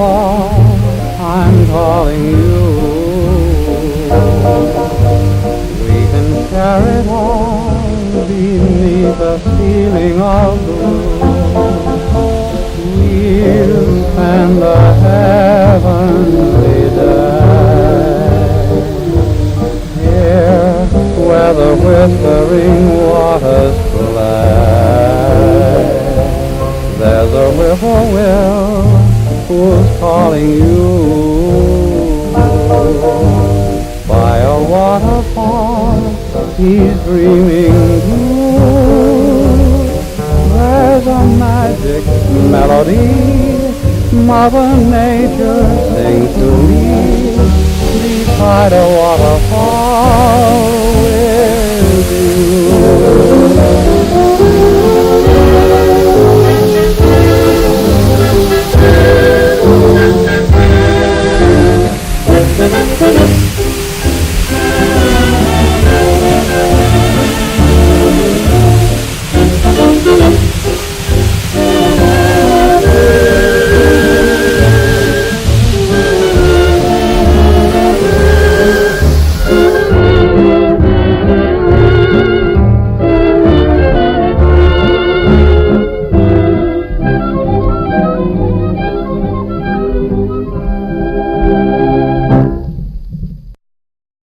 waterfall, I'm calling you. We can share it all beneath a ceiling of blue. We'll spend a heavenly day here where the whispering waters play. There's a whippoorwill who's calling you. By a waterfall, he's dreaming blue. There's a magic melody Mother Nature sings to me beside a waterfall.